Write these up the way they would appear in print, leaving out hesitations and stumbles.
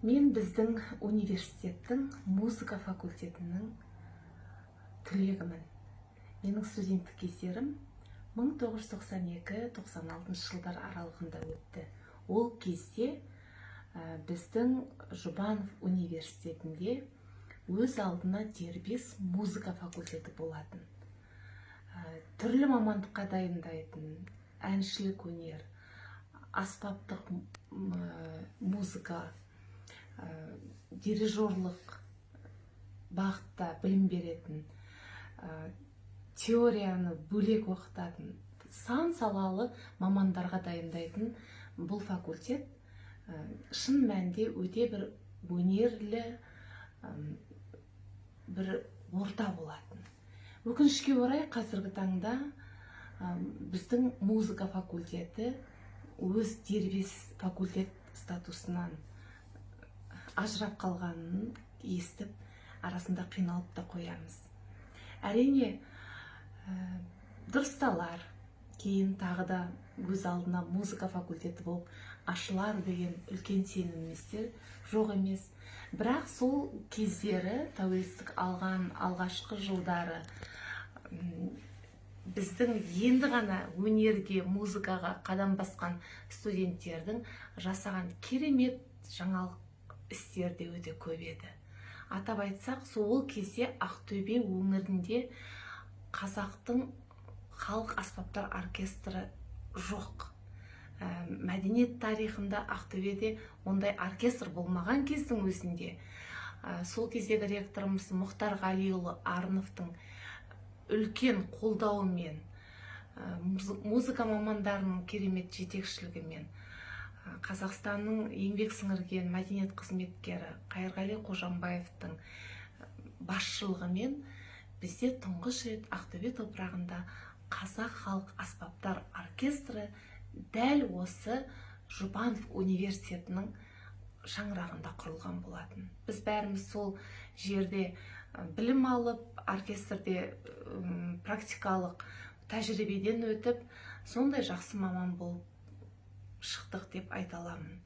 Мен біздің университеттің музыка факультетінің түлегімін. Менің студенттік кездерім 1992-96 жылдар аралығында өтті. Ол кезде біздің Жұбанов университетінде өз алдына дербес музыка факультеті болатын. Түрлі мамандыққа дайындайтын әншілік өнер, аспаптық музыка, дирижерлық бағытта білім беретін, теорияны бөлек оқытатын, сан салалы мамандарға дайындайтын бұл факультет шын мәнінде өте бір өнерлі бір орта болатын. Өкінішке орай қазіргі таңда біздің музыка факультеті өз дербес факультет статусынан ажырап қалғанын естіп, арасында қиналып та қоямыз. Әрине, дұрысталар, кейін тағы да өз алдына музыка факультеті болып ашылар деген үлкен сеніміміздер жоқ емес. Бірақ сол кездері, тәуелсіздік алған алғашқы жылдары біздің енді ғана өнерге, музыкаға қадам басқан студенттердің жасаған керемет жаңалық істерде өте көп еді. Атап айтсақ, сол кезде Ақтөбе өңірінде қазақтың халық аспаптар оркестрі жоқ. Мәдениет тарихында Ақтөбеде ондай оркестр болмаған кездің өзінде. Сол кездегі ректорымыз Мұхтар Ғалиұлы Арыновтың үлкен қолдауымен, музыка мамандарының керемет жетекшілігімен, Қазақстанның еңбек сіңірген мәдениет қызметкері Қайырғали Қожамбаевтың басшылығымен бізде тұңғыш рет Ақтөбе топырағында қазақ халық аспаптар оркестрі дәл осы Жұбанов университетінің шаңырағында құрылған болатын. Біз бәріміз сол жерде білім алып, оркестрде практикалық тәжірибеден өтіп, сондай жақсы маман болып шықтық деп айта аламын.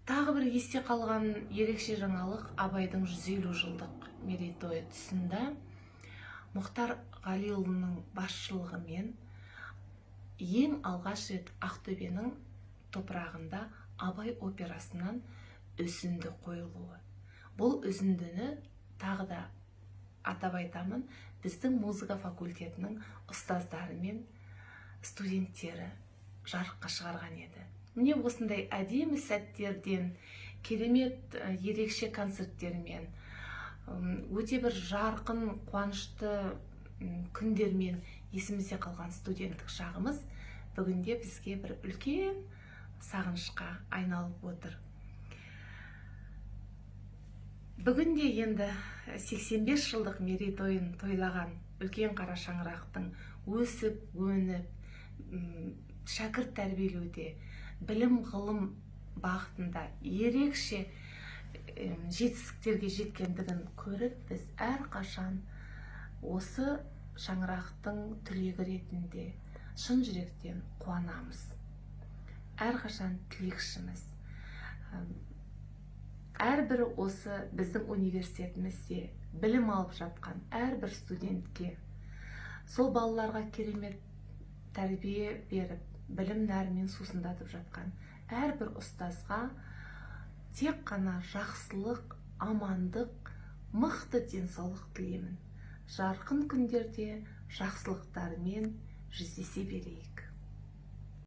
Тағы бір есте қалған ерекше жаңалық Абайдың 150 жылдық мерейтойы тұсында Мұхтар Ғалиұлының басшылығымен ең алғаш рет Ақтөбенің топырағында Абай операсынан үзінді қойылуы. Бұл үзіндіні тағы да атап айтамын, біздің музыка факультетінің ұстаздары мен студенттері жарыққа шығарған еді. Міне осындай әдемі сәттерден, керемет ерекше концерттермен, өте бір жарқын, қуанышты күндермен есімізде қалған студенттік шағымыз бүгінде бізге бір үлкен сағынышқа айналып отыр. Бүгінде енді 85 жылдық мерейтойын тойлаған үлкен қара шаңырақтың өсіп, өніп, шәкірт тәрбиелеуде, білім ғылым бағытында ерекше жетістіктерге жеткендігін көріп, біз әрқашан осы шаңырақтың түлегі ретінде шын жүректен қуанамыз. Әрқашан тілекшіміз. Әрбір осы біздің университетімізде білім алып жатқан әрбір студентке, сол балаларға керемет тәрбие беріп, білім нәрімен сусындатып жатқан әрбір ұстазға тек қана жақсылық, амандық, мықты денсаулық тілеймін. Жарқын күндерде жақсылықтармен жүздесе берейік.